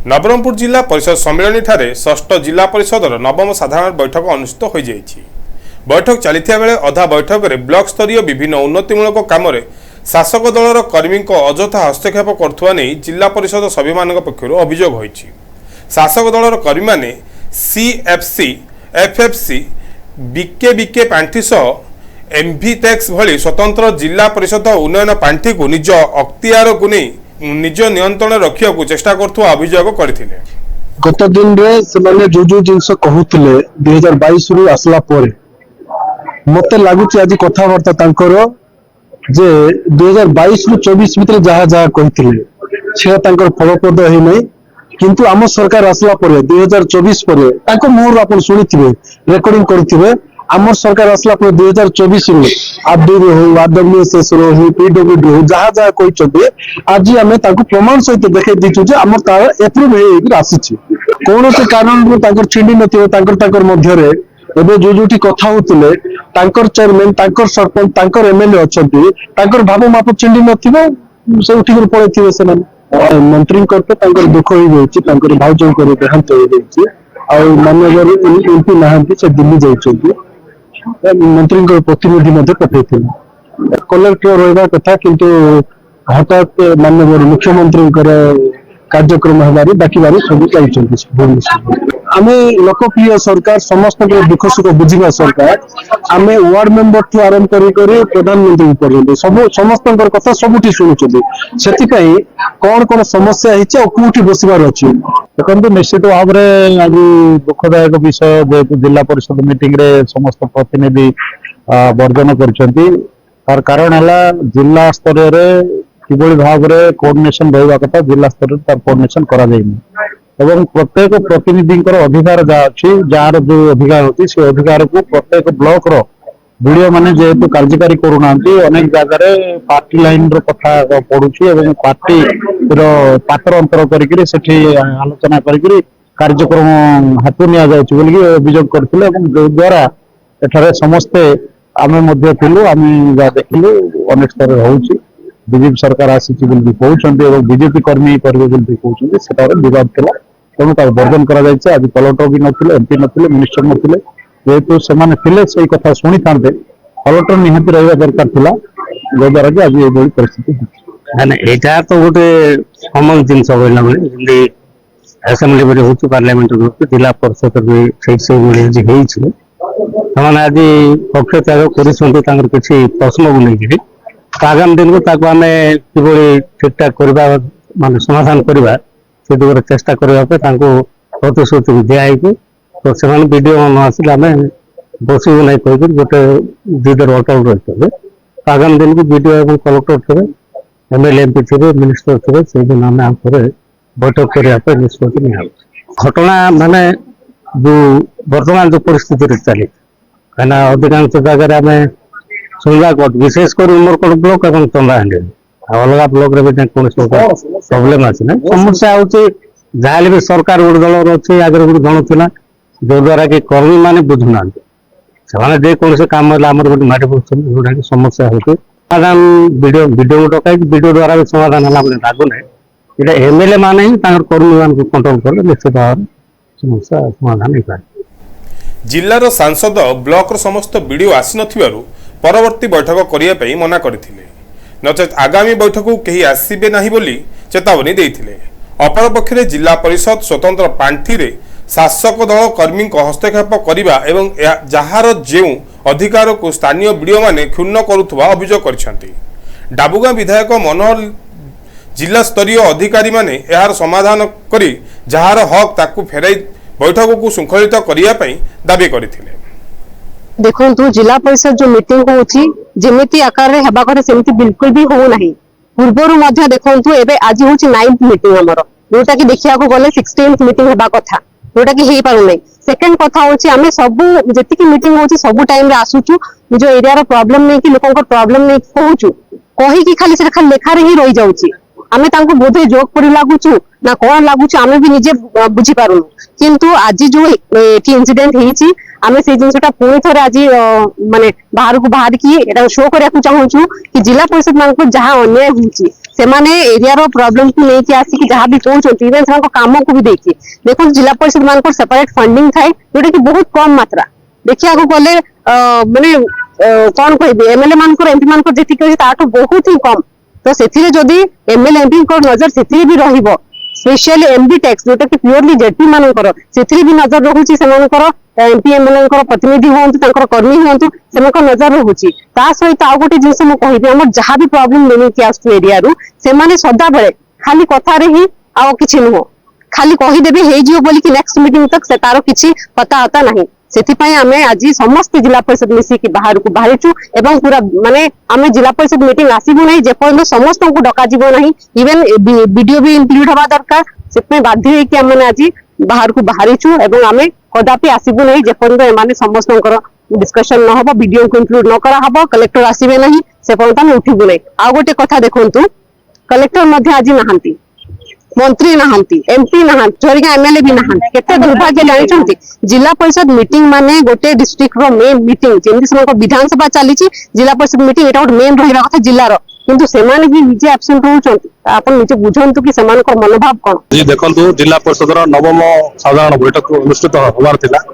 नवरंगपुर जिला परिषद सम्मेलन ठारे षष्ठ जिला परिषदर नवम साधारण बैठक अनुष्ठित हो जाइछि। बैठक चलिथिया बेले अधा बैठक में ब्लॉक स्तरीय विभिन्न उन्नतिमूलक काम शासक दलर कर्मी अजथा हस्तक्षेप करुवा नहीं जिला परिषद सभ्य मान पक्षर अभियोग होइछि। शासक दलर कर्मी माने सीएफसी, एफएफसी, बीके पांठी सह एमवी टैक्स भली स्वतंत्र जिला परिषद उन्नयन पांठी को निज अख्तियार को नहीं निज नियंत्रण रखिया को चेष्टा करथुवा अभियोग करथिले। गत दिन रे से जो जिनस कहूले 2022 रु आसला परे मते लागुची आज कथाबार्ता तांकर जे 2022 रु 24 भितर जहाँ जहाँ कहथिले से तांकर फलप्रद हेइ नै, किंतु आम सरकार आसला परे 2024 परे तांको मुहर आपण सुनिथिबे रेकॉर्डिंग करथिबे आम सरकार आसला पर 2024 रु आरडीओ हो आरडब्ल्यूएसएस रो हो पीडब्ल्यूडी हो जहाँ जहाँ कहते आज आम प्रमाण सहित देखे दीचु जे आम तार एप्रूव आसी कौन से कारण छिंडी नथिबे मध्यरे एबे जो कथा होतिले चेयरमैन सरपंच एमएलए अछंती भाव माप छिंडी नथिबे से उठी पळैथिबे से मंत्री करते दुख हो जाइए भाउजों को देहांत हो जाइए आ माननीय एमपी नहांती से दिल्ली जाइछंती मंत्री प्रतिनिधि पठे कलेक्टर रहा कथा किंतु हठात माननीय मुख्यमंत्री कार्यक्रम हमारी डाकिबार सब भुवनेश्वर आम लोकप्रिय सरकार समस्त दुख सुख बुझा सरकार आम वार्ड मेंबर ठू आरंभ कर प्रधानमंत्री पर्यटन सब समस्त कथा सबुठी शुणुं से कौन कौन समस्या होती बसबार अच्छी देखो निश्चित भाव में आज दुखदायक विषय जेहेतु जिला परिषद मीटिंग रे समस्त प्रतिनिधि वर्जन कर कारण है जिला स्तर किभली भाव में कोऑर्डिनेशन रहा कथा जिला स्तर कोऑर्डिनेशन करा एवं प्रत्येक प्रतिनिधि अधिकार जहाँ अच्छी जार जो अधिकार होती से अधिकार को प्रत्येक ब्लॉक रो वीडियो माने जेहेतु कार्यकारी करूना अनेक जगह पार्टी लाइन रो कथा पड़ुची एवं पार्टी रो पात्र अंतर करी आलोचना करी कार्यक्रम हाथ नि अभियोग करथिले एवं जो द्वारा एठारे समस्ते आमे मध्य थिलु आमे जा देखिलु अनेक स्तर होउची बीजेपी सरकार आसीची बोली कहउछन्ते एवं बीजेपी कर्मी करबे बोली कहउछन्ते सेटारे विवाद थिला तेणु वर्जन करा जायछि। आज कलेक्टर भी नथिले एमपी नथिले मिनिस्टर नथिले जेहेतु से थिले से कथा शुणी था कलेक्टर निहाती रहा दरकार थिला जो द्वारा कि आज ये परिस्थिति यहाँ तो गोटे कमन जिन कहला असेंबली में हो पार्लियामेंट जिला परिषद से आज पक्ष त्याग कर किसी प्रश्न को लेकिन आगामी दिन को आम कि ठीक ठाक करवा मान समाधान करवा से दिगरे चेष्टा करने प्रतिश्रुति दिखाई तो से वीडियो न आसिले आम बसबू ना कह गोटे दुईटर अटल रही आगामी दिन की वीडियो और कलेक्टर थे एमएलए एमपी थे मिनिस्टर थे से दिन आम बैठक करने निष्पत्ति निया घटना माने जो बर्तमान जो परिस्थिति चली कहीं अधिकांश जगह आम सुंदाकोट विशेषकर उमरकोट ब्लॉक और चंदाहांडी अलग ब्लॉक रे कौन प्रोब्लेम अच्छे ना समस्या हूँ जहाँ भी सरकार गोटे दल अच्छे आगे गोटे दल था जो द्वारा कि कर्मी मैंने बुझुना से जेकोसी कम आम गोटे माटी पड़ते जोटा कि समस्या होती समाधान वीडियो डकाई वीडियो द्वारा भी समाधान है लगुना ये एमएलए मैंने ही कर्मी मान कंट्रोल कर निश्चित भाव समस्या समाधान हो पाए। जिलार सांसद ब्लॉक समस्त वीडियो आसी नथिबारु परवर्ती बैठक करने मना करथिले नचेत आगामी बैठक को कहीं आसबे नहीं बोली चेतावनी देथिले। अपर पक्षरे जिला परिषद स्वतंत्र पांठी रे शासक दल कर्मी हस्तक्षेप करने एवं जार जो अधिकार को स्थानीय वीडियो माने क्षुण्ण करुवा अभियोग करछंती। डाबुगां विधायक मनोहर जिला स्तरीय अधिकारी माने यार समाधान करी जार हक ताकू फेराई बैठक को श्रृंखलित करने दाबी करथिले। देखो जिला परिषद जो मीटिंग होती आकार रे हेबा करे सेमती बिल्कुल भी हो नहीं पूर्वर देखो एबे आज हूँ 9th मीटिंग आमर जोटा कि देखा गले 16th मीटिंग हेबा कथा जोटा कि हो पार नहीं। सेकेंड कथा हूँ आम सब जी मीटिंग होची सब टाइम रे आसुचु निज एरिया रो प्रॉब्लम नहीं कि लोकन प्रॉब्लम नहीं कहूचु कही खाली से खाली लेखारे ही रही जाउची आमे तांको बोधे जोक पड़ी लागुचु ना कौन लागुचु आमे भी निजे बुझी पारुनु किंतु आज जो इंसिडेंट होईची आमे से जिनसटा पुणी थरे आज माने बाहर को बाहर की एटा शो करिया चाहूचु कि जिला परिषद मान जहाँ अन्याय होची ସେମାନେ ଏରିଆର ପ୍ରୋବ୍ଲେମ କୁ ନେଇକି ଆସିକି ଯାହା ବି କହୁଛନ୍ତି ଇଭେନ ସେମାନଙ୍କ କାମକୁ ବି ଦେଇକି ଦେଖନ୍ତୁ ଜିଲ୍ଲା ପରିଷଦ ମାନଙ୍କର ସେପାରେଟ ଫଣ୍ଡିଂ ଥାଏ ଯୋଉଟା କି ବହୁତ କମ ମାତ୍ରା ଦେଖିବାକୁ ଗଲେ ମାନେ କଣ କହିବି ଏମଏଲଏ ମାନଙ୍କର ଏମପି ମାନଙ୍କର ଯେତିକି ଅଛି ତାଠୁ ବହୁତ ହିଁ କମ ତ ସେଥିରେ ଯଦି ଏମଏଲଏ ଏମପିଙ୍କ ନଜର ସେଥିରେ ବି ରହିବ ସ୍ପେଶିଆଲି ଏମବି ଟैक्स जोटा कि प्योरली जेडपी मानकर से भी नजर रहुची सेमानकर एमपी एमएलए प्रतिनिधि हुंतु तांकर कर्मी हुंतु सेमानकर नजर रहुची ता सहित आ गोटे जिंस मु कहिबे हमर जहां भी प्रॉब्लम लेने कि आसु एरिया रु सेमाने सदा बेले खाली कथा रे ही आ किछि नुहो खाली कहि देबे हे जियो बोली कि नेक्स्ट मीटिंग तक से तारो किछि पता आता नहीं सेथिपाई आमे आज समस्त जिला परिषद मिसी कि बाहर को बाहरिचु एवं पूरा माने आमे जिला परिषद मीटिंग आसीबो नहीं जे पर्ण समस्त को डका जीवो नहीं इवन वीडियो भी इंक्लूड हवा दरकार सेपे बाध्य है कि आमे आज बाहर को बाहरिचु एवं आमे कदापि आसीबो नहीं जे पर्ण माने समस्तंकर डिस्कशन न हबो वीडियो को इंक्लूड न करा हबो कलेक्टर आसीबे नहीं से पर्ण आमे उठिबो नहीं आ गोटे कथा देखंतु कलेक्टर मध्ये आज नहांती मंत्री नहांती एमपी नहांती झरिका एमएलए भी नहांती केते दुर्भाग्य जानिछंती जिला परिषद मीटिंग माने गोटे डिस्ट्रिक्ट रो मेन मीटिंग जेंति समको विधानसभा चलीची जिला परिषद मीटिंग एटा गोटे मेन रहिरा कथा जिल्ला रो किंतु सेमाने भी निजे एब्सेंट रहउछंती आपण निजे बुझंतु कि सेमानकर मनोभाव कोन जी देखंतु जिला परिषद रो नवम साधारण बैठक अनुष्ठित होबार थिला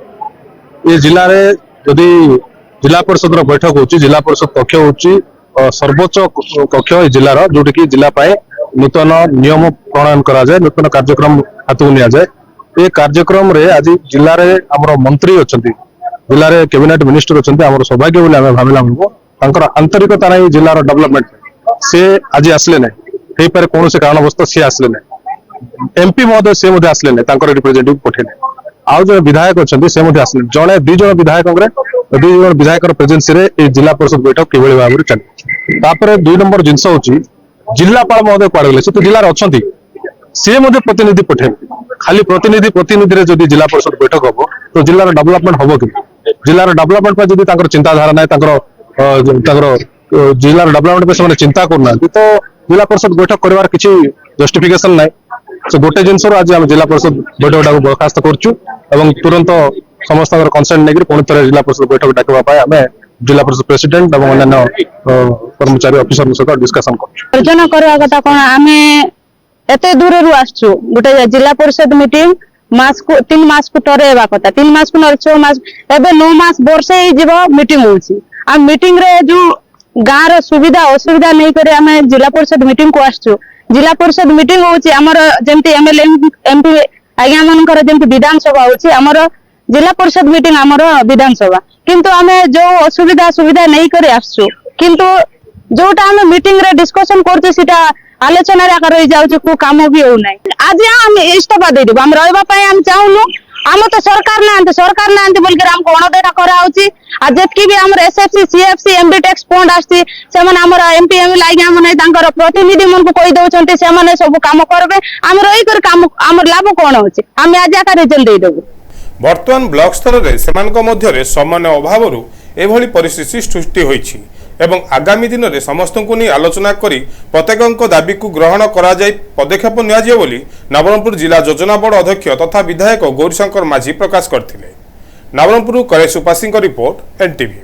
ए जिल्ला रे यदि जिला परिषद रो बैठक होची जिला परिषद कक्ष होची सर्वोच्च कक्ष ए जिल्ला रो जोटी कि जिल्ला पाए नूतन नियम प्रणयन करा जाए नूतन कार्यक्रम हाथ निया जाए ये कार्यक्रम रे आज जिल्ला रे हमर मंत्री अछंती जिल्ला रे कैबिनेट मिनिस्टर अछंती हमर सौभाग्य बोले हमें भाबिला हमको तांकर आंतरिकता नै जिल्ला रो डेवलपमेंट से आज आसले नै हे पर कोन से कारणवश से आसले नै एमपी महोदय से मध्ये आसले नै तांकर रिप्रेजेंटेटिव पठेले आउ जो विधायक अछंती से मध्ये आसले जणे दु जण विधायक रे दु जण विधायक रो प्रेजेंस रे ए जिला परिषद बैठक केबेले भाबरे चली तापर 2 नंबर जिंस होची जिलापाल महोदय कुआड़े गले से तो जिलार अच्छा सी मध्य प्रतिनिधि पठेबे खाली प्रतिनिधि रे जदि जिला परिषद बैठक हबो तो जिलार डेवलपमेंट हबो कि जिलार डेवलपमेंट पर जदि तांकर चिंताधारा नै तांकर जिलार डेवलपमेंट पे से चिंता करना तो जिला परिषद बैठक करवार किछि जस्टिफिकेशन नै से गोटे जिंस आज हम जिला परिषद बैठक बरखास्त करछु एवं तुरंत समस्त कंसेंट नै पुणी थे जिला परिषद बैठक डाकवा पाए हमें जिला परिषद प्रेसिडेंट और अन्य कर्मचारी ऑफिसर सहित डिस्कशन अर्जन करवा कथा कोन आमे एते दूर रु आछू गोटे जिला परिषद मीटिंग मास को 3 मास को टरेबा कथा 3 मास को 6 मास एबे 9 मास वर्षे ही जीव मीटिंग होची आ मीटिंग रे जो गां रो सुविधा असुविधा नै करे आमे जिला परिषद मीटिंग को आछू जिला परिषद मीटिंग होची हमर जेमति एमएलए एमपी आज्ञा मानकर जेमति विधानसभा होची हमर जिला परिषद मीटिंग हमर विधानसभा किंतु आमे जो असुविधा सुविधा नै करे आछू किंतु जोटा आमे मीटिंग रे डिस्कशन करते सीटा आलोचना रे आकार रही जाउछ को काम भी हो नै आज हम इस्तफा दे देब हम रहबा पय हम चाहनु हम तो सरकार नांते बोल के हमको अणदेटा करा होची आ जेतकी भी हमर SFC CFC MB tax fund आस्ती से माने हमर एमपी एम लागी हम नै तांकर प्रतिनिधि मन को कहि दउछन्ते से माने सब काम करबे हम रही कर काम हमर लाभ कोन होची हम आज आका रिजल्ट दे देबो वर्तमान ब्लॉक स्तर रे सेमानक मध्यरे समन्वय अभावरु एभली परिस्थिति सृष्टि होईछि एवं आगामी दिन में समस्त को नहीं आलोचना करी प्रत्येक दाबी को ग्रहण करा जाय पदक्षेप नियाजियो बोली नवरंगपुर जिला योजना बोर्ड अध्यक्ष तथा विधायक गौरीशंकर माझी प्रकाश करथिले। नवरंगपुर कलेश उपासी रिपोर्ट एनटीवी।